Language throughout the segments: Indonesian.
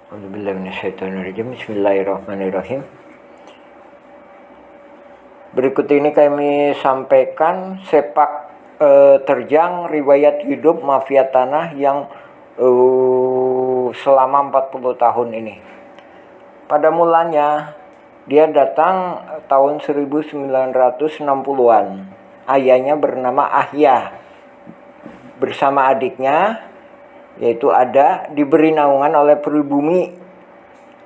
Bismillahirrahmanirrahim. Berikut ini kami sampaikan sepak terjang riwayat hidup mafia tanah yang selama 40 tahun ini. Pada mulanya dia datang tahun 1960-an. Ayahnya bernama Ahya bersama adiknya yaitu Ada diberi naungan oleh pribumi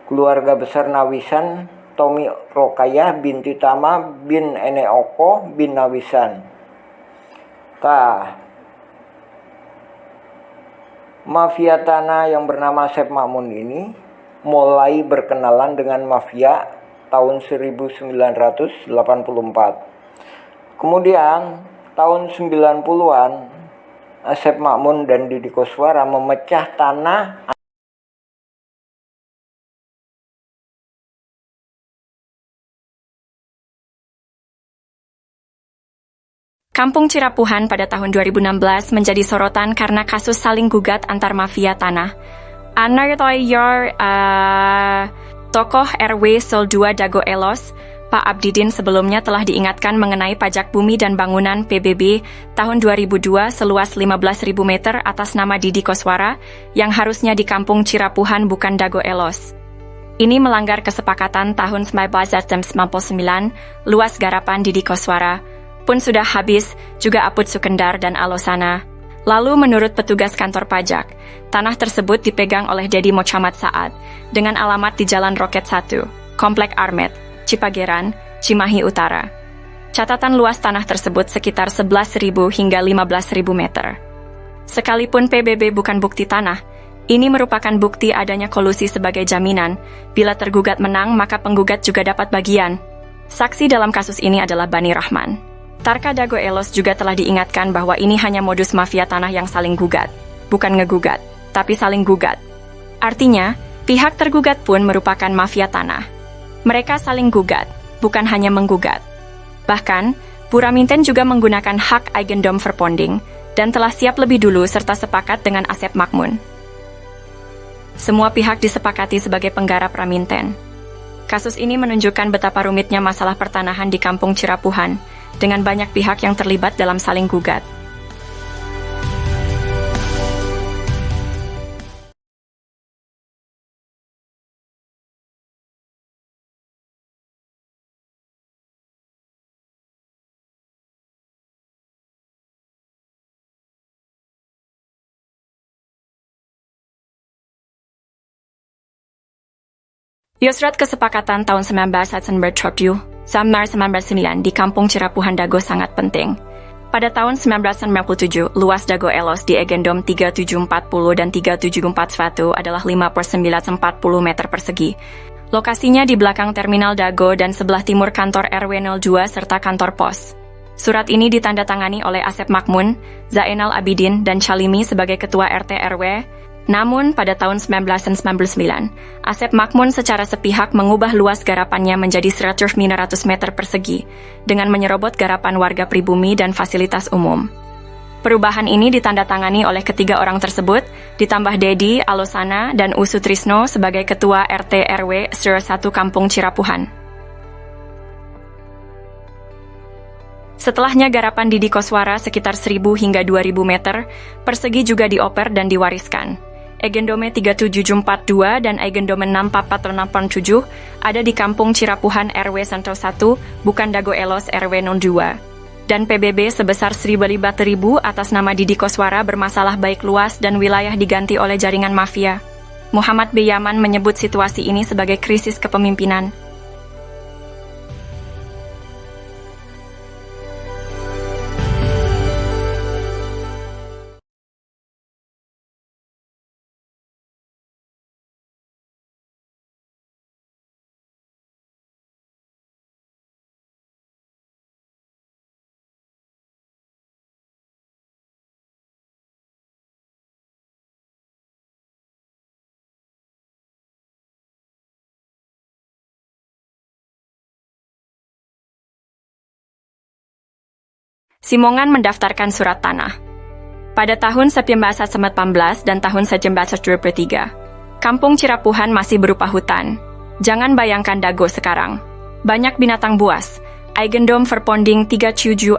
keluarga besar Nawisan Tomi Rokayah binti Tama bin Eneoko bin Nawisan. Mafia tanah yang bernama Asep Makmun ini mulai berkenalan dengan mafia tahun 1984. Kemudian tahun 90-an Asep Makmun dan Didi Koswara memecah tanah Kampung Cirapuhan pada tahun 2016 menjadi sorotan karena kasus saling gugat antar mafia tanah. Tokoh RW Sol 2 Dago Elos, Pak Abdidin sebelumnya telah diingatkan mengenai pajak bumi dan bangunan PBB tahun 2002 seluas 15.000 meter atas nama Didi Koswara yang harusnya di Kampung Cirapuhan bukan Dago Elos. Ini melanggar kesepakatan tahun 1999 luas garapan Didi Koswara pun sudah habis, juga Aput Sukendar dan Alosana. Lalu menurut petugas kantor pajak, tanah tersebut dipegang oleh Dedi Mocamat Saad dengan alamat di Jalan Roket 1, Komplek Armet, Cipageran, Cimahi Utara. Catatan luas tanah tersebut sekitar 11.000 hingga 15.000 meter. Sekalipun PBB bukan bukti tanah, ini merupakan bukti adanya kolusi sebagai jaminan. Bila tergugat menang, maka penggugat juga dapat bagian. Saksi dalam kasus ini adalah Bani Rahman. Tarka Dago Elos juga telah diingatkan bahwa ini hanya modus mafia tanah yang saling gugat. Bukan ngegugat, tapi saling gugat. Artinya, pihak tergugat pun merupakan mafia tanah. Mereka saling gugat, bukan hanya menggugat. Bahkan, Buraminten juga menggunakan hak Eigendom Verponding dan telah siap lebih dulu serta sepakat dengan Asep Makmun. Semua pihak disepakati sebagai penggarap Raminten. Kasus ini menunjukkan betapa rumitnya masalah pertanahan di Kampung Cirapuhan, dengan banyak pihak yang terlibat dalam saling gugat. Yusrat Kesepakatan tahun 1997 sampai 1999 di Kampung Cirapuhan Dago sangat penting. Pada tahun 1997, luas Dago Elos di Eigendom 3740 dan 3741 adalah 5/940 meter persegi. Lokasinya di belakang Terminal Dago dan sebelah timur kantor RW 02 serta kantor pos. Surat ini ditandatangani oleh Asep Makmun, Zainal Abidin, dan Chalimi sebagai Ketua RT RW. Namun, pada tahun 1999, Asep Makmun secara sepihak mengubah luas garapannya menjadi 100 meter persegi, dengan menyerobot garapan warga pribumi dan fasilitas umum. Perubahan ini ditandatangani oleh ketiga orang tersebut, ditambah Dedi, Alosana, dan Usu Trisno sebagai Ketua RT RW 01 Kampung Cirapuhan. Setelahnya garapan Didi Koswara sekitar 1.000 hingga 2.000 meter persegi juga dioper dan diwariskan. Eigendome 3742 dan Eigendome 64487 ada di Kampung Cirapuhan RW 101, bukan Dago Elos RW 02. Dan PBB sebesar 1.000 atas nama Didi Koswara bermasalah baik luas dan wilayah diganti oleh jaringan mafia. Muhammad B. Yaman menyebut situasi ini sebagai krisis kepemimpinan. Simongan mendaftarkan surat tanah pada tahun 1918 dan tahun 1923. Kampung Cirapuhan masih berupa hutan. Jangan bayangkan Dago sekarang. Banyak binatang buas. Eigendom Verponding 3740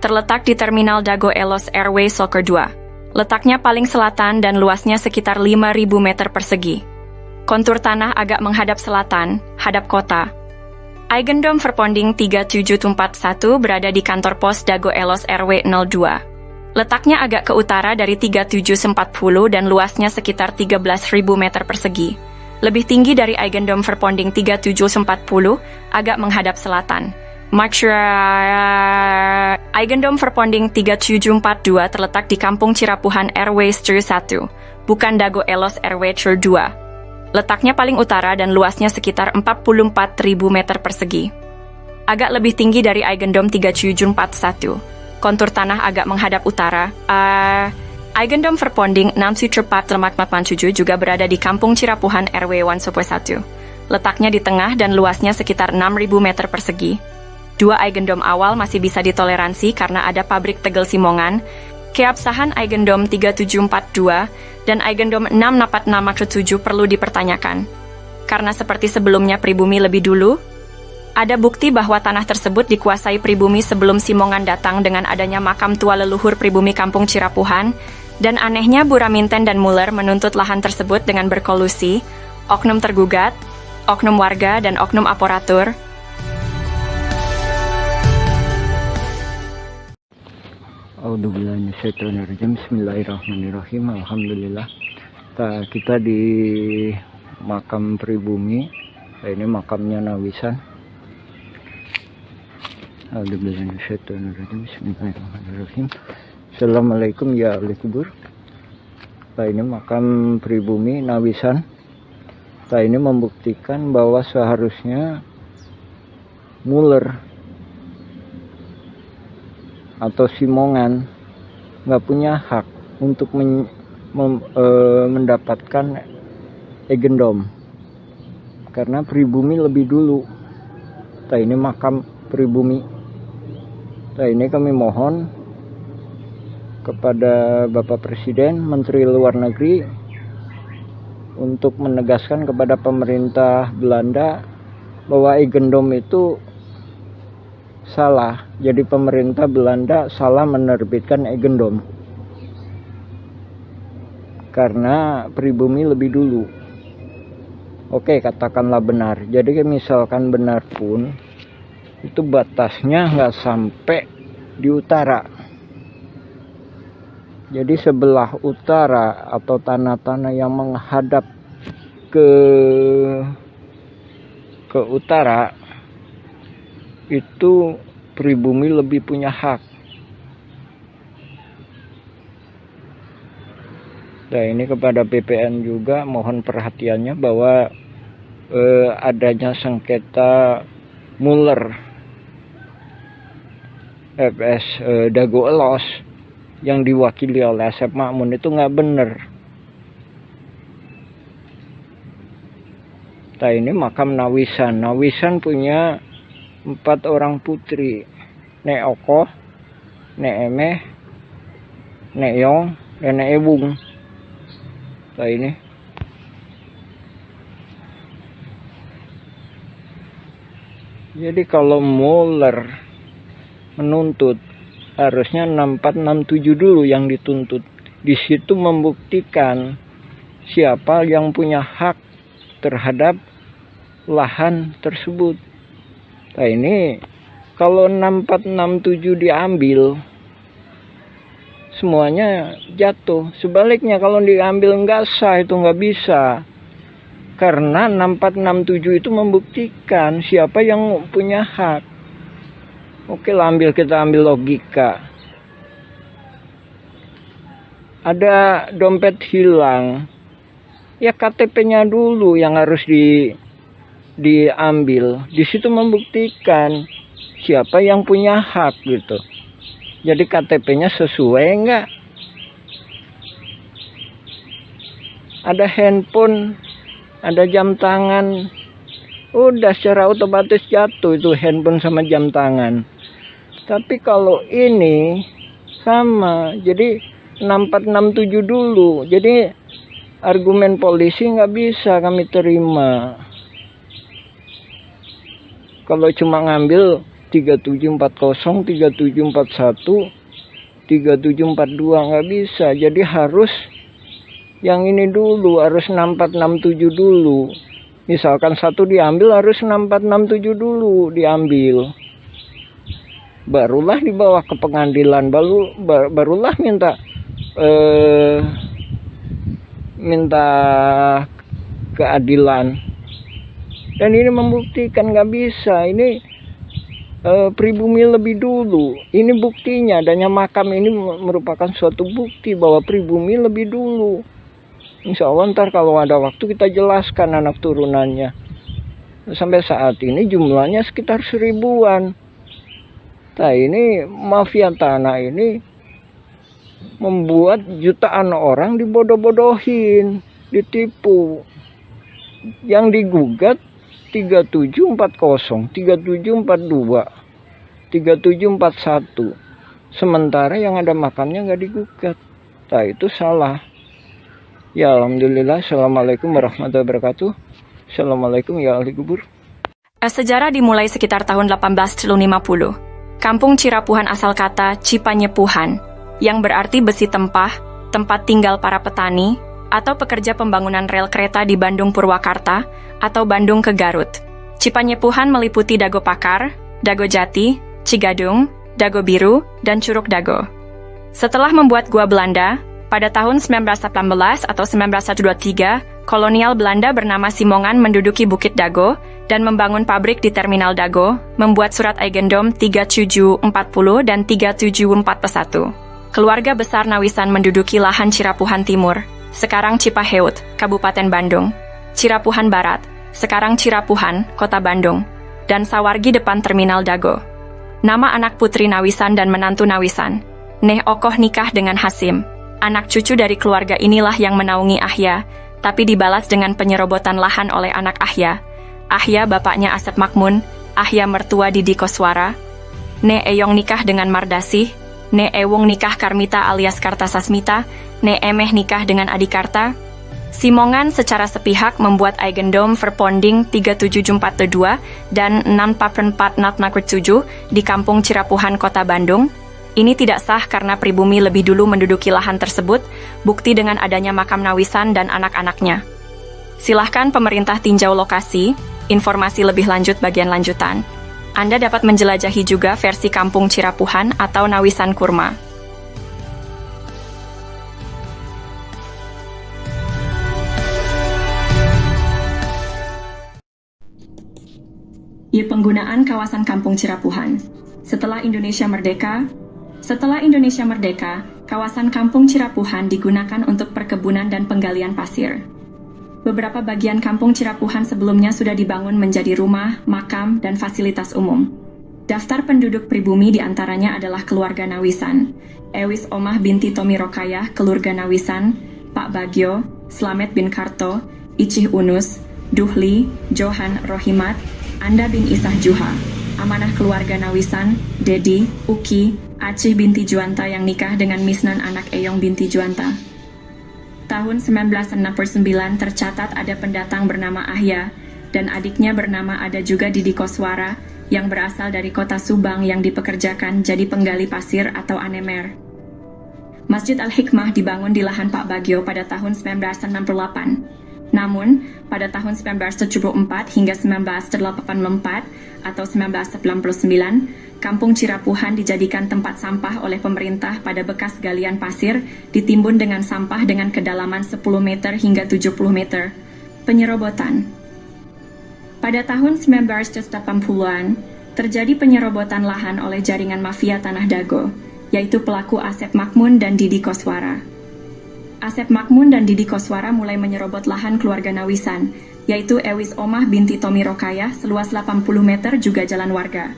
terletak di Terminal Dago Elos RW Soccer 2. Letaknya paling selatan dan luasnya sekitar 5.000 meter persegi. Kontur tanah agak menghadap selatan, hadap kota. Eigendom Verponding 3741 berada di kantor pos Dago Elos RW 02. Letaknya agak ke utara dari 3740 dan luasnya sekitar 13.000 meter persegi. Lebih tinggi dari Eigendom Verponding 3740, agak menghadap selatan. Eigendom Verponding 3742 terletak di Kampung Cirapuhan RW 1, bukan Dago Elos RW 2. Letaknya paling utara dan luasnya sekitar 44.000 meter persegi. Agak lebih tinggi dari Eigendom 3741. Kontur tanah agak menghadap utara. Eigendom Verponding 6747 juga berada di Kampung Cirapuhan RW 1. Letaknya di tengah dan luasnya sekitar 6.000 meter persegi. Dua Eigendom awal masih bisa ditoleransi karena ada pabrik tegel simongan. Keabsahan Eigendom 3742 dan Eigendom 646 perlu dipertanyakan. Karena seperti sebelumnya pribumi lebih dulu, ada bukti bahwa tanah tersebut dikuasai pribumi sebelum Simongan datang dengan adanya makam tua leluhur pribumi Kampung Cirapuhan, dan anehnya Buraminten dan Muller menuntut lahan tersebut dengan berkolusi, oknum tergugat, oknum warga, dan oknum aparatur. Bismillahirrahmanirrahim. Alhamdulillah. Kita di makam pribumi. Ini makamnya Nawisan. Bismillahirrahmanirrahim. Assalamualaikum ya ahli kubur. Ini makam pribumi Nawisan. Ini membuktikan bahwa seharusnya Muller atau Simongan nggak punya hak untuk mendapatkan Eigendom karena pribumi lebih dulu. Ini makam pribumi. Ini kami mohon kepada Bapak Presiden, Menteri Luar Negeri untuk menegaskan kepada pemerintah Belanda bahwa Eigendom itu salah. Jadi pemerintah Belanda salah menerbitkan Eigendom karena pribumi lebih dulu. Oke, katakanlah benar. Jadi misalkan benar pun, itu batasnya nggak sampai di utara. Jadi sebelah utara atau tanah-tanah yang menghadap ke utara itu pribumi lebih punya hak. Nah, ini kepada BPN juga mohon perhatiannya bahwa adanya sengketa Muller FS Dago Elos yang diwakili oleh Asep Makmun itu nggak bener. Ini makam Nawisan. Nawisan punya 4 orang putri, Nek Okoh, Nek Emeh, Nek Yong, dan Nek Ebung. Ini jadi kalau Muller menuntut harusnya 6467 dulu yang dituntut. Di situ membuktikan siapa yang punya hak terhadap lahan tersebut. Ini kalau 6467 diambil, semuanya jatuh. Sebaliknya kalau diambil nggak sah, itu nggak bisa. Karena 6467 itu membuktikan siapa yang punya hak. Oke lah, kita ambil logika. Ada dompet hilang, ya KTP-nya dulu yang harus diambil. Di situ membuktikan siapa yang punya hak gitu. Jadi KTP-nya sesuai enggak? Ada handphone, ada jam tangan, udah secara otomatis jatuh itu handphone sama jam tangan. Tapi kalau ini sama, jadi 6467 dulu. Jadi argumen polisi nggak bisa kami terima. Kalau cuma ngambil 3740, 3741, 3742 nggak bisa. Jadi harus yang ini dulu, harus 6467 dulu. Misalkan satu diambil, harus 6467 dulu diambil. Barulah dibawa ke pengadilan, barulah minta keadilan. Dan ini membuktikan nggak bisa. Ini pribumi lebih dulu. Ini buktinya, adanya makam ini merupakan suatu bukti bahwa pribumi lebih dulu. Insya Allah ntar kalau ada waktu kita jelaskan anak turunannya. Sampai saat ini jumlahnya sekitar 1000-an. Nah ini mafia tanah ini membuat jutaan orang dibodoh-bodohin, ditipu. Yang digugat 3740, 3742, 3741. Sementara yang ada makamnya nggak digugat. Nah itu salah. Ya alhamdulillah. Assalamualaikum warahmatullahi wabarakatuh. Assalamualaikum ya ahli kubur. Sejarah dimulai sekitar tahun 1850. Kampung Cirapuhan asal kata Cipanyepuhan, yang berarti besi tempah, tempat tinggal para petani, atau pekerja pembangunan rel kereta di Bandung Purwakarta, atau Bandung ke Garut. Cipanyepuhan meliputi Dago Pakar, Dago Jati, Cigadung, Dago Biru, dan Curug Dago. Setelah membuat gua Belanda, pada tahun 1918 atau 1923, kolonial Belanda bernama Simongan menduduki Bukit Dago dan membangun pabrik di Terminal Dago, membuat surat Eigendom 3740 dan 3741. Keluarga besar Nawisan menduduki lahan Cirapuhan Timur, sekarang Cipaheut, Kabupaten Bandung, Cirapuhan Barat, sekarang Cirapuhan, Kota Bandung, dan Sawargi depan Terminal Dago. Nama anak putri Nawisan dan menantu Nawisan, Neh Okoh nikah dengan Hasim. Anak cucu dari keluarga inilah yang menaungi Ahya, tapi dibalas dengan penyerobotan lahan oleh anak Ahya. Ahya bapaknya Asep Makmun, Ahya mertua Didi Koswara. Ne Eyong nikah dengan Mardasih, Ne Ewung nikah Karmita alias Kartasasmita, Ne Emeh nikah dengan Adikarta. Simongan secara sepihak membuat Eigendom Verponding 37442 dan 644 di Kampung Cirapuhan, Kota Bandung. Ini tidak sah karena pribumi lebih dulu menduduki lahan tersebut, bukti dengan adanya makam Nawisan dan anak-anaknya. Silahkan pemerintah tinjau lokasi, informasi lebih lanjut bagian lanjutan. Anda dapat menjelajahi juga versi Kampung Cirapuhan atau Nawisan Kurma. Penggunaan kawasan Kampung Cirapuhan. Setelah Indonesia Merdeka, kawasan Kampung Cirapuhan digunakan untuk perkebunan dan penggalian pasir. Beberapa bagian Kampung Cirapuhan sebelumnya sudah dibangun menjadi rumah, makam, dan fasilitas umum. Daftar penduduk pribumi diantaranya adalah keluarga Nawisan, Ewis Omah binti Tomi Rokayah, keluarga Nawisan, Pak Bagio, Slamet bin Karto, Icih Unus, Duhli, Johan Rohimat, Anda bin Isah Juha, amanah keluarga Nawisan, Dedi, Uki, Acih binti Juanta yang nikah dengan Misnan anak Eyong binti Juanta. Tahun 1969 tercatat ada pendatang bernama Ahya, dan adiknya bernama ada juga Didi Koswara, yang berasal dari kota Subang yang dipekerjakan jadi penggali pasir atau anemer. Masjid Al-Hikmah dibangun di lahan Pak Bagio pada tahun 1968. Namun, pada tahun 1974 hingga 1984 atau 1999, Kampung Cirapuhan dijadikan tempat sampah oleh pemerintah pada bekas galian pasir ditimbun dengan sampah dengan kedalaman 10 meter hingga 70 meter. Penyerobotan. Pada tahun 1980-an, terjadi penyerobotan lahan oleh jaringan mafia Tanah Dago, yaitu pelaku Asep Makmun dan Didi Koswara. Asep Makmun dan Didi Koswara mulai menyerobot lahan keluarga Nawisan, yaitu Ewis Omah binti Tomi Rokayah seluas 80 meter juga jalan warga.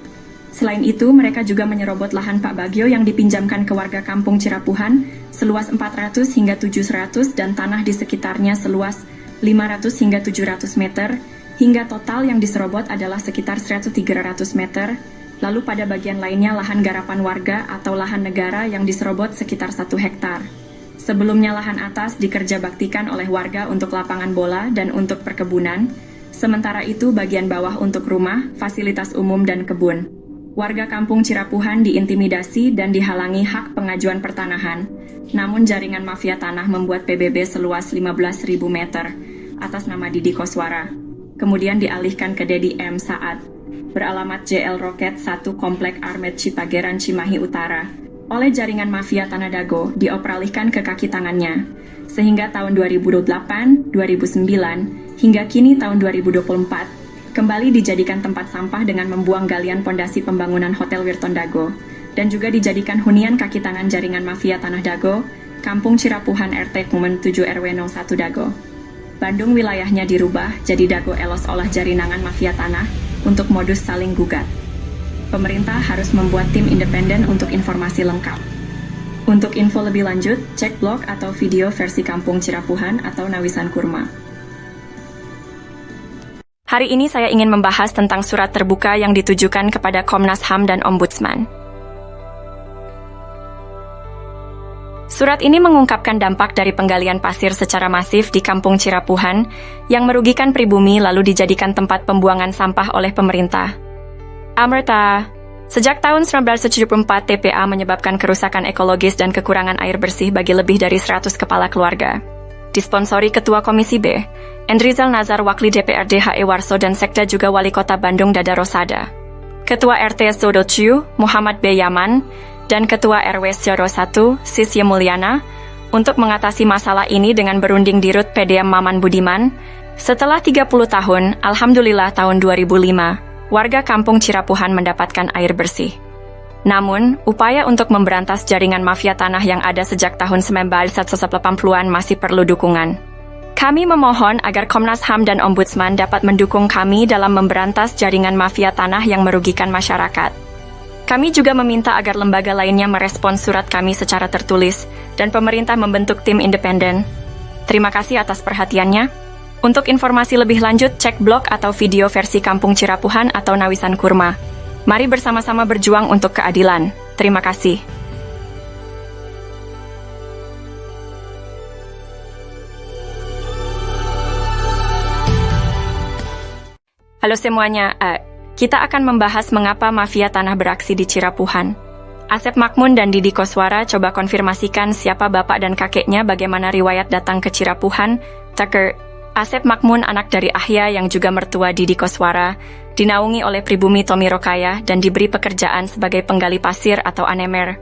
Selain itu, mereka juga menyerobot lahan Pak Bagio yang dipinjamkan ke warga Kampung Cirapuhan seluas 400 hingga 700 dan tanah di sekitarnya seluas 500 hingga 700 meter, hingga total yang diserobot adalah sekitar 100-300 meter. Lalu pada bagian lainnya lahan garapan warga atau lahan negara yang diserobot sekitar 1 hektar. Sebelumnya lahan atas dikerjabaktikan oleh warga untuk lapangan bola dan untuk perkebunan, sementara itu bagian bawah untuk rumah, fasilitas umum dan kebun. Warga kampung Cirapuhan diintimidasi dan dihalangi hak pengajuan pertanahan, namun jaringan mafia tanah membuat PBB seluas 15.000 meter atas nama Didi Koswara. Kemudian dialihkan ke Dedi M. Saad, beralamat JL Roket 1 Komplek Armet Cipageran Cimahi Utara, oleh jaringan mafia Tanah Dago dioperalihkan ke kaki tangannya, sehingga tahun 2008, 2009, hingga kini tahun 2024, kembali dijadikan tempat sampah dengan membuang galian pondasi pembangunan Hotel Wirton Dago, dan juga dijadikan hunian kaki tangan jaringan mafia Tanah Dago, Kampung Cirapuhan RT Kumen 7 RW 01 Dago. Bandung wilayahnya dirubah jadi Dago Elos olah jaringan mafia tanah untuk modus saling gugat. Pemerintah harus membuat tim independen untuk informasi lengkap. Untuk info lebih lanjut, cek blog atau video versi Kampung Cirapuhan atau Nawisan Kurma. Hari ini saya ingin membahas tentang surat terbuka yang ditujukan kepada Komnas HAM dan Ombudsman. Surat ini mengungkapkan dampak dari penggalian pasir secara masif di Kampung Cirapuhan yang merugikan pribumi lalu dijadikan tempat pembuangan sampah oleh pemerintah. Amerta, sejak tahun 1974 TPA menyebabkan kerusakan ekologis dan kekurangan air bersih bagi lebih dari 100 kepala keluarga. Disponsori Ketua Komisi B, Endrizal Nazar Wakli DPRD HE Warso dan Sekda juga Wali Kota Bandung Dada Rosada. Ketua RT Sodociu, Muhammad B. Yaman, dan Ketua RW Syoro 1, Sisye Mulyana, untuk mengatasi masalah ini dengan berunding di RUT PDM Maman Budiman. Setelah 30 tahun, Alhamdulillah tahun 2005, warga Kampung Cirapuhan mendapatkan air bersih. Namun, upaya untuk memberantas jaringan mafia tanah yang ada sejak tahun 1980-an masih perlu dukungan. Kami memohon agar Komnas HAM dan Ombudsman dapat mendukung kami dalam memberantas jaringan mafia tanah yang merugikan masyarakat. Kami juga meminta agar lembaga lainnya merespons surat kami secara tertulis dan pemerintah membentuk tim independen. Terima kasih atas perhatiannya. Untuk informasi lebih lanjut, cek blog atau video versi Kampung Cirapuhan atau Nawisan Kurma. Mari bersama-sama berjuang untuk keadilan. Terima kasih. Halo semuanya, kita akan membahas mengapa mafia tanah beraksi di Cirapuhan. Asep Makmun dan Didi Koswara coba konfirmasikan siapa bapak dan kakeknya, bagaimana riwayat datang ke Cirapuhan. Asep Makmun, anak dari Ahya yang juga mertua Didi Koswara, dinaungi oleh pribumi Tommy Rokaya dan diberi pekerjaan sebagai penggali pasir atau anemer.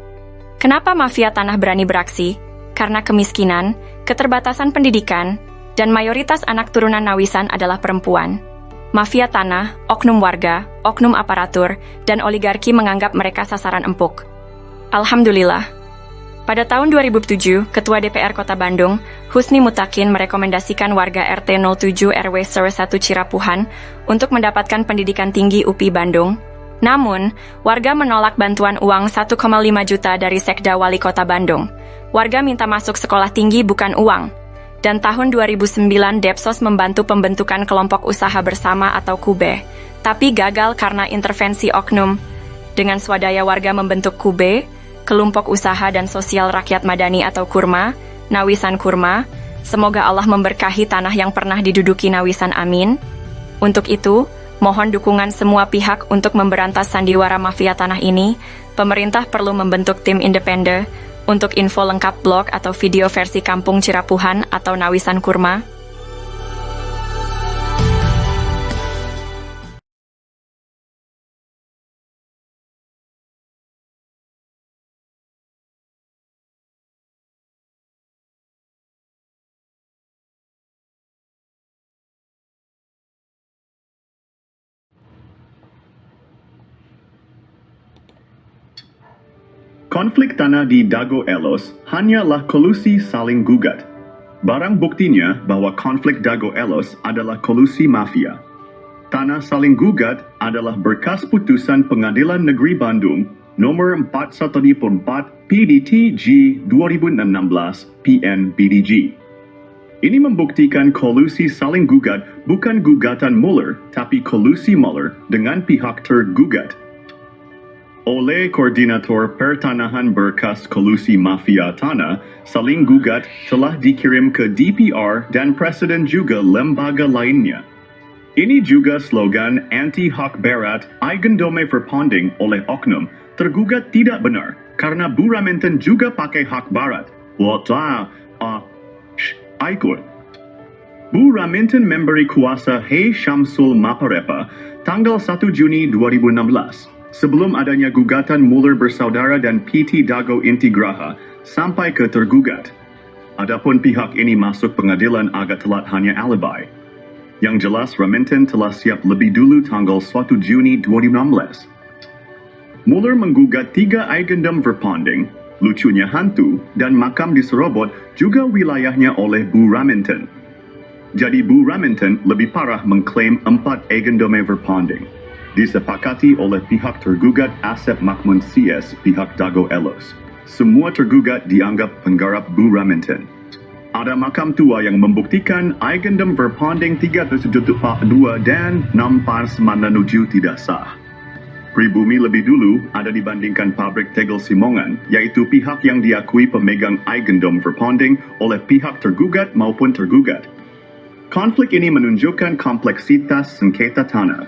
Kenapa mafia tanah berani beraksi? Karena kemiskinan, keterbatasan pendidikan, dan mayoritas anak turunan Nawisan adalah perempuan. Mafia tanah, oknum warga, oknum aparatur, dan oligarki menganggap mereka sasaran empuk. Alhamdulillah. Pada tahun 2007, Ketua DPR Kota Bandung, Husni Mutakin merekomendasikan warga RT 07 RW 01 Cirapuhan untuk mendapatkan pendidikan tinggi UPI Bandung. Namun, warga menolak bantuan uang 1,5 juta dari Sekda Wali Kota Bandung. Warga minta masuk sekolah tinggi bukan uang. Dan tahun 2009 Depsos membantu pembentukan kelompok usaha bersama atau KUBE, tapi gagal karena intervensi oknum. Dengan swadaya warga membentuk KUBE, Kelompok Usaha dan Sosial Rakyat Madani atau KURMA, Nawisan Kurma. Semoga Allah memberkahi tanah yang pernah diduduki Nawisan, amin. Untuk itu, mohon dukungan semua pihak untuk memberantas sandiwara mafia tanah ini. Pemerintah perlu membentuk tim independen. Untuk info lengkap blog atau video versi Kampung Cirapuhan atau Nawisan Kurma. Konflik tanah di Dago Elos hanyalah kolusi saling gugat. Barang buktinya bahwa konflik Dago Elos adalah kolusi mafia. Tanah saling gugat adalah berkas putusan Pengadilan Negeri Bandung nomor 414 PDT G 2016 PN-BDG. Ini membuktikan kolusi saling gugat bukan gugatan Mueller, tapi kolusi Mueller dengan pihak tergugat. oleh Koordinator Pertanahan Berkas Kolusi Mafia Tanah Saling Gugat telah dikirim ke DPR dan Presiden juga lembaga lainnya. Ini juga slogan anti-hak berat Eigendome Verpanding oleh oknum tergugat tidak benar karena Bu Raminten juga pakai hak barat. Ikut. Bu Raminten memberi kuasa Hei Syamsul Maparepa tanggal 1 Juni 2016 sebelum adanya gugatan Muller bersaudara dan PT Dago Intigraha sampai ke tergugat. Adapun pihak ini masuk pengadilan agak telat hanya alibi. Yang jelas Raminten telah siap lebih dulu tanggal 1 Juni 2016. Muller menggugat 3 Eigendom Verpanding, lucunya hantu, dan makam di Serobot juga wilayahnya oleh Bu Raminten. Jadi Bu Raminten lebih parah mengklaim 4 Eigendom Verpanding. Disepakati oleh pihak tergugat Asep Makmun CS pihak Dago Elos. Semua tergugat dianggap penggarap Bu Raminten. Ada makam tua yang membuktikan Eigendom Verpanding 372 dan 6 Pars Mananuju tidak sah. Pribumi lebih dulu ada dibandingkan pabrik tegel Simongan, yaitu pihak yang diakui pemegang Eigendom Verpanding oleh pihak tergugat maupun tergugat. Konflik ini menunjukkan kompleksitas sengketa tanah.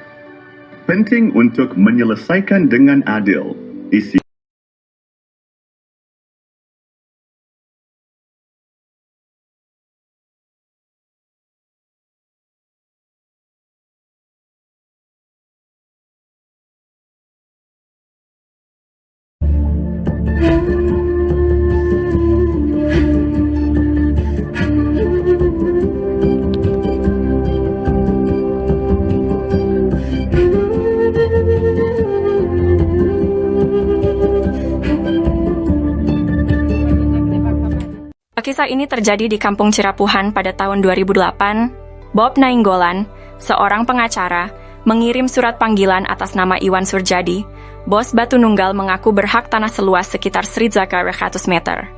Penting untuk menyelesaikan dengan adil. Isi Kisah ini terjadi di Kampung Cirapuhan pada tahun 2008. Bob Nainggolan, seorang pengacara, mengirim surat panggilan atas nama Iwan Surjadi. Bos Batu Nunggal mengaku berhak tanah seluas sekitar 100 meter.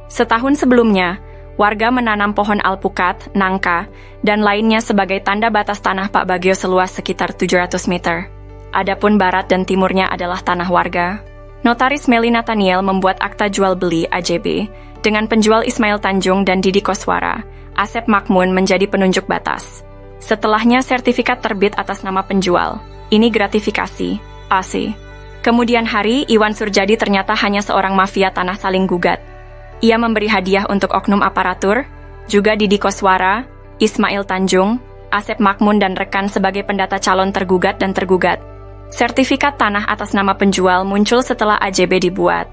Setahun sebelumnya, warga menanam pohon alpukat, nangka, dan lainnya sebagai tanda batas tanah Pak Bagio seluas sekitar 700 meter. Adapun barat dan timurnya adalah tanah warga. Notaris Meli Nathaniel membuat akta jual beli AJB dengan penjual Ismail Tanjung dan Didi Koswara. Asep Makmun menjadi penunjuk batas. Setelahnya sertifikat terbit atas nama penjual. Ini gratifikasi, AC. Kemudian hari, Iwan Surjadi ternyata hanya seorang mafia tanah saling gugat. Ia memberi hadiah untuk oknum aparatur, juga Didi Koswara, Ismail Tanjung, Asep Makmun dan rekan sebagai pendata calon tergugat dan tergugat. Sertifikat tanah atas nama penjual muncul setelah AJB dibuat.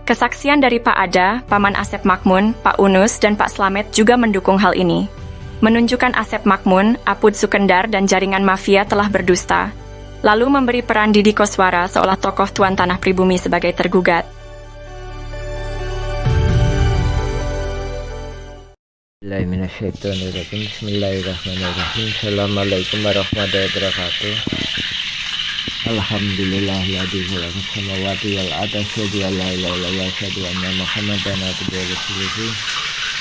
Kesaksian dari Pak Ada, Paman Asep Makmun, Pak Unus, dan Pak Slamet juga mendukung hal ini. Menunjukkan Asep Makmun, Apud Sukendar, dan jaringan mafia telah berdusta. Lalu memberi peran Didi Koswara seolah tokoh tuan tanah pribumi sebagai tergugat. Bismillahirrahmanirrahim. Assalamualaikum warahmatullahi wabarakatuh. Alhamdulillahilladzi khalaqa samawati wal arda asyhadu an la ilaha illallah wa asyhadu anna Muhammadan abduhu wa rasuluhu.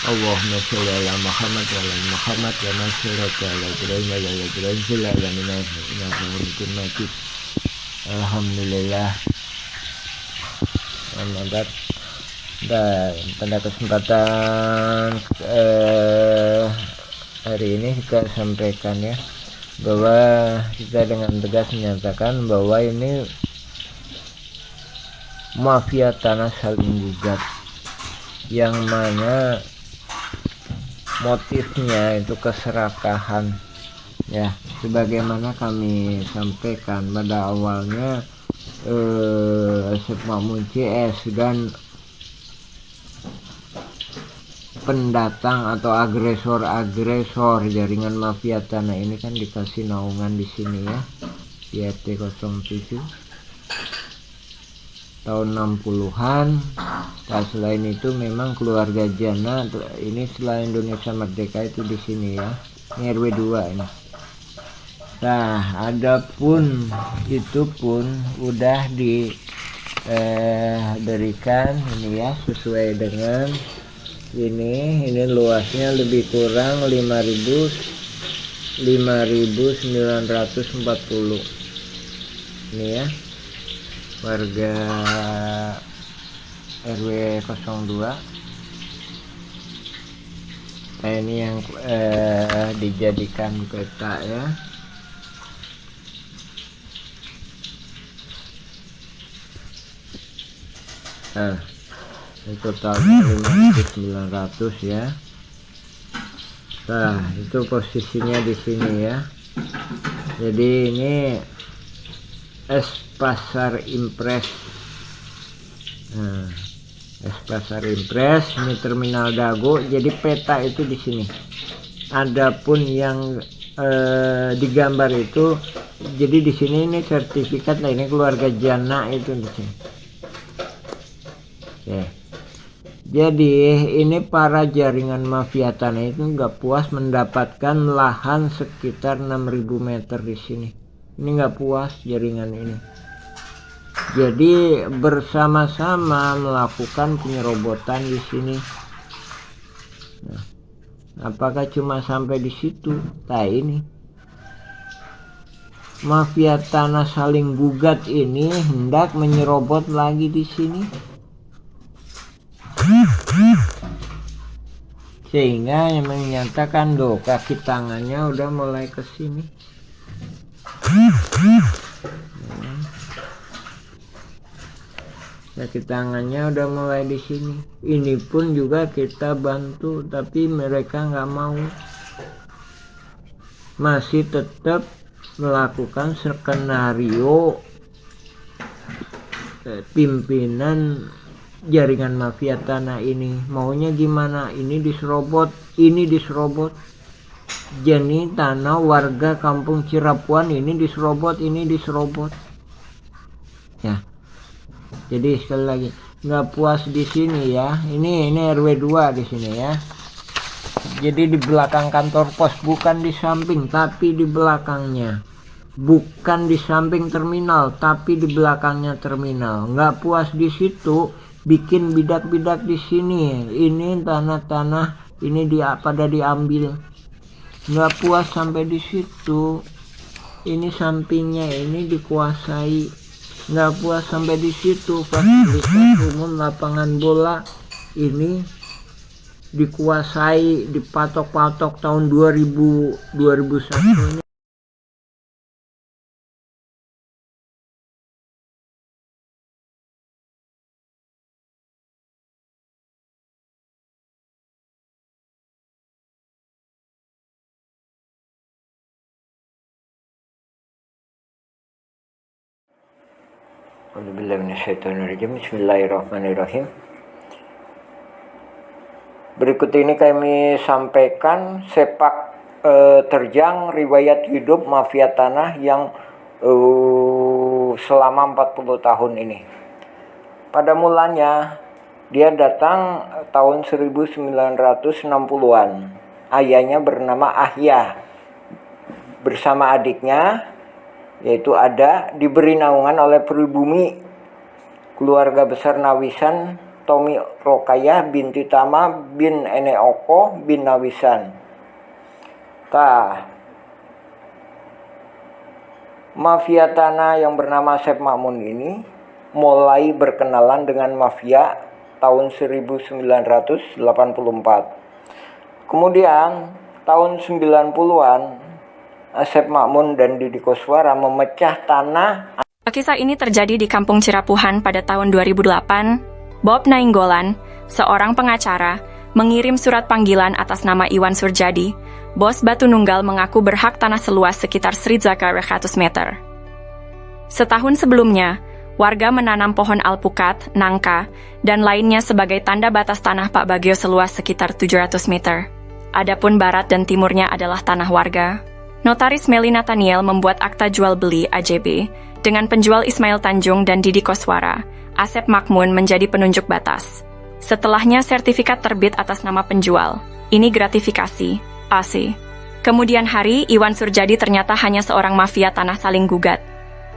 Allahumma shalli ala Muhammad wa ala Muhammad wa sallallahu ala Ibrahim wa ala Ibrahim fil alamin innaka Hamidum Majid. Alhamdulillah. Selamat dan pada kesempatan hari ini kita sampaikan ya bahwa kita dengan tegas menyatakan bahwa ini mafia tanah saling gugat, yang mana motifnya itu keserakahan ya, sebagaimana kami sampaikan pada awalnya. Asep Makmun CS dan pendatang atau agresor jaringan mafia tanah ini kan dikasih naungan di sini ya, di RT 07 tahun 60-an. Nah, selain itu memang keluarga Jana ini setelah Indonesia Merdeka itu di sini ya, ini RW 2 ini. Nah, adapun itu pun udah diberikan ini ya, sesuai dengan ini luasnya lebih kurang 5.940 ini ya. warga RW 02. Nah, ini yang dijadikan peta ya. Nah, ini totalnya 5.900 ya. Nah, itu posisinya di sini ya. Jadi ini Es Pasar Impres. Nah, Es Pasar Impres, ini Terminal Dago. Jadi peta itu di sini. Adapun yang digambar itu, jadi di sini ini sertifikat. Nah, ini keluarga Jana itu di sini. Oke. Jadi ini para jaringan mafia tanah itu nggak puas mendapatkan lahan sekitar 6.000 meter di sini. Ini nggak puas jaringan ini. Jadi bersama-sama melakukan penyerobotan di sini. Nah, apakah cuma sampai di situ? Nah, ini mafia tanah saling gugat ini hendak menyerobot lagi di sini. Sehingga yang menyatakan kaki tangannya udah mulai ke sini. Kaki tangannya udah mulai di sini. Ini pun juga kita bantu, tapi mereka nggak mau. Masih tetap melakukan skenario pimpinan jaringan mafia tanah ini. Maunya gimana? Ini diserobot, ini diserobot. Jadi tanah warga kampung Cirapuan ini diserobot, ini diserobot. Ya. Jadi sekali lagi, nggak puas di sini ya. Ini RW 2 di sini ya. Jadi di belakang kantor pos, bukan di samping tapi di belakangnya. Bukan di samping terminal tapi di belakangnya terminal. Nggak puas di situ, bikin bidak-bidak di sini. Ini tanah-tanah ini pada diambil. Nggak puas sampai di situ, ini sampingnya ini dikuasai. Nggak puas sampai di situ, fasilitas umum lapangan bola ini dikuasai, dipatok-patok tahun 2001 ini. Bismillahirrahmanirrahim. Berikut ini kami sampaikan sepak terjang riwayat hidup mafia tanah yang selama 40 tahun ini. Pada mulanya dia datang tahun 1960-an. Ayahnya bernama Ahya bersama adiknya, yaitu diberi naungan oleh pribumi keluarga besar Nawisan, Tommy Rokayah binti Tama bin Eneoko bin Nawisan. Mafia tanah yang bernama Asep Makmun ini mulai berkenalan dengan mafia tahun 1984. Kemudian tahun 90-an Asep Makmun dan Didi Koswara memecah tanah. Kisah ini terjadi di Kampung Cirapuhan pada tahun 2008. Bob Nainggolan, seorang pengacara, mengirim surat panggilan atas nama Iwan Surjadi. Bos Batu Nunggal mengaku berhak tanah seluas sekitar 100 meter. Setahun sebelumnya, warga menanam pohon alpukat, nangka, dan lainnya sebagai tanda batas tanah Pak Bagio seluas sekitar 700 meter. Adapun barat dan timurnya adalah tanah warga. Notaris Meli Nathaniel membuat akta jual beli AJB dengan penjual Ismail Tanjung dan Didi Koswara. Asep Makmun menjadi penunjuk batas. Setelahnya sertifikat terbit atas nama penjual. Ini gratifikasi, AC. Kemudian hari, Iwan Surjadi ternyata hanya seorang mafia tanah saling gugat.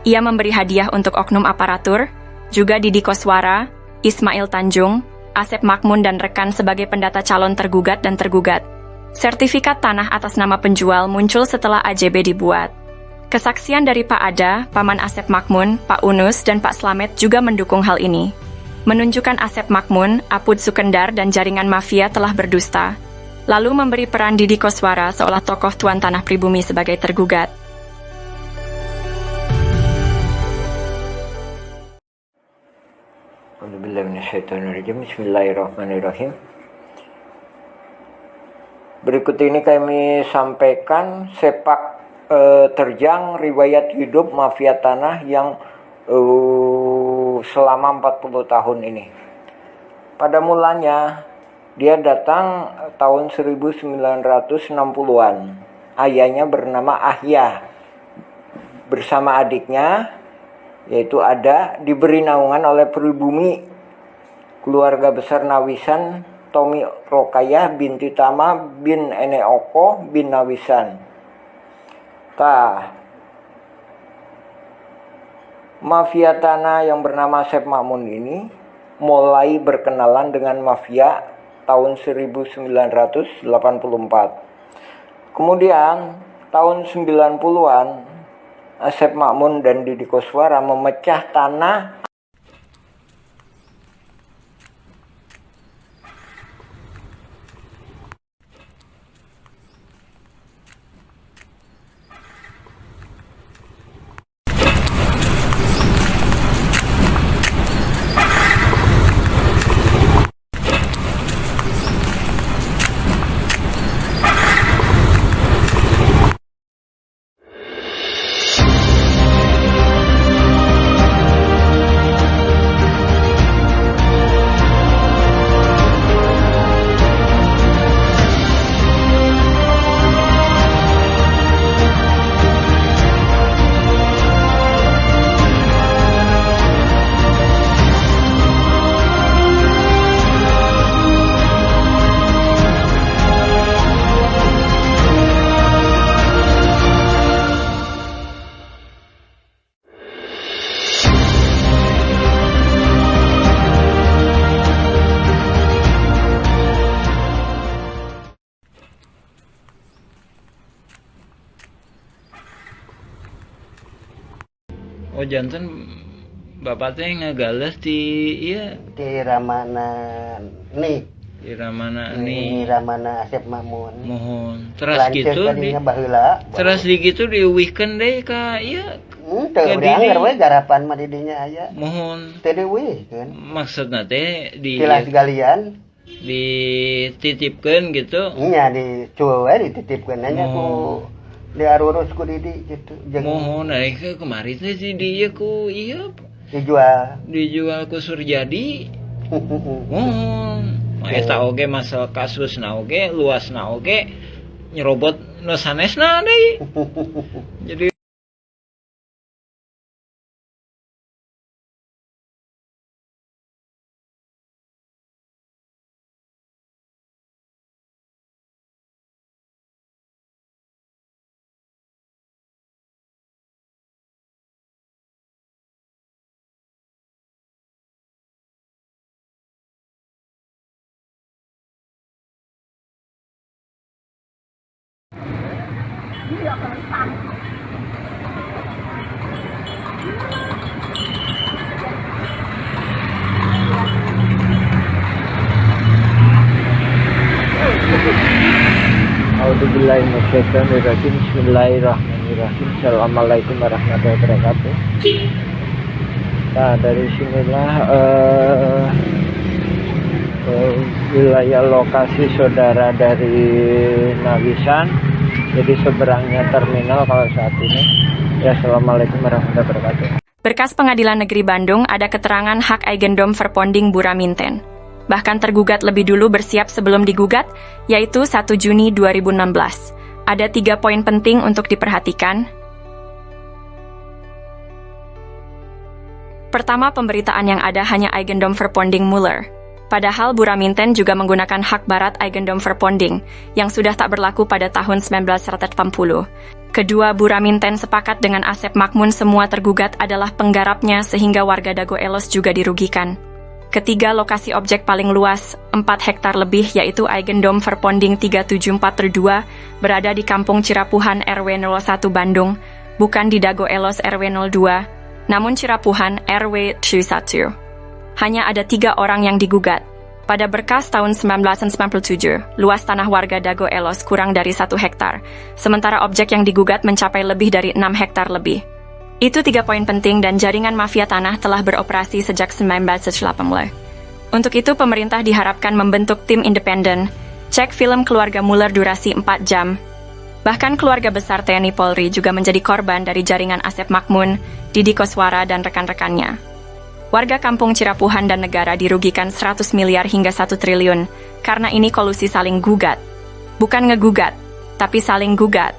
Ia memberi hadiah untuk oknum aparatur, juga Didi Koswara, Ismail Tanjung, Asep Makmun dan rekan sebagai pendata calon tergugat dan tergugat. Sertifikat tanah atas nama penjual muncul setelah AJB dibuat. Kesaksian dari Pak Ada, Paman Asep Makmun, Pak Unus, dan Pak Slamet juga mendukung hal ini. Menunjukkan Asep Makmun, Apud Sukendar, dan jaringan mafia telah berdusta. Lalu memberi peran Didi Koswara seolah tokoh tuan tanah pribumi sebagai tergugat. Bismillahirrahmanirrahim. Berikut ini kami sampaikan sepak terjang riwayat hidup mafia tanah yang selama 40 tahun ini. Pada mulanya dia datang tahun 1960-an. Ayahnya bernama Ahya. Bersama adiknya yaitu Ada diberi naungan oleh pribumi keluarga besar Nawisan Tomi Rokayah binti Tama bin Eneoko bin Nawisan. Mafia tanah yang bernama Asep Makmun ini mulai berkenalan dengan mafia tahun 1984. Kemudian tahun 90-an Asep Makmun dan Didi Koswara memecah tanah Oh janten bapak teh ngagales di iya di Ramana nih di Ramana di nih Ramana Asep Makmun mohon terus lanceuk gitu di tadinya baheula terus di gitu diuwihkeun deui ka iya teu ka udah didi. anggar we garapan mah di dinya aya Mohon teu dieuwihkeun maksudna teh di tilas galian dititipkeun gitu nya dicuwe we dititipkeun nya ku diarurus ku Didi gitu mohon ke kemarin teh di dieu ku iya dijual ku Surjadi mohon eta oge masalah kasusna oge luasna oge nyerobot nu sanesna deui jadi A'udzubillahiminasyaitonirrajim. Bismillahirrahmanirrahim. Assalamualaikum warahmatullahi wabarakatuh. Nah, dari sinilah wilayah lokasi saudara dari Nawisan. Jadi seberangnya terminal kalau saat ini. Ya, assalamualaikum warahmatullahi wabarakatuh. Berkas Pengadilan Negeri Bandung ada keterangan hak Eigendom Verponding Buraminten. Bahkan tergugat lebih dulu bersiap sebelum digugat, yaitu 1 Juni 2016. Ada 3 poin penting untuk diperhatikan. Pertama, pemberitaan yang ada hanya Eigendom Verponding Muller. Padahal Buraminten juga menggunakan hak barat Eigendom Verponding, yang sudah tak berlaku pada tahun 1980. Kedua, Buraminten sepakat dengan Asep Makmun semua tergugat adalah penggarapnya sehingga warga Dago Elos juga dirugikan. Ketiga, lokasi objek paling luas, 4 hektar lebih, yaitu Eigendom Verponding 374/2, berada di Kampung Cirapuhan RW 01 Bandung. bukan di Dago Elos RW 02, namun Cirapuhan RW 31. Hanya ada 3 orang yang digugat. Pada berkas tahun 1997, luas tanah warga Dago Elos kurang dari 1 hektar, sementara objek yang digugat mencapai lebih dari 6 hektar lebih. Itu 3 poin penting dan jaringan mafia tanah telah beroperasi sejak 1980. Untuk itu, pemerintah diharapkan membentuk tim independen, cek film keluarga Muller durasi 4 jam. Bahkan keluarga besar TNI Polri juga menjadi korban dari jaringan Asep Makmun, Didi Koswara, dan rekan-rekannya. Warga kampung Cirapuhan dan negara dirugikan 100 miliar hingga 1 triliun, karena ini kolusi saling gugat. Bukan ngegugat, tapi saling gugat.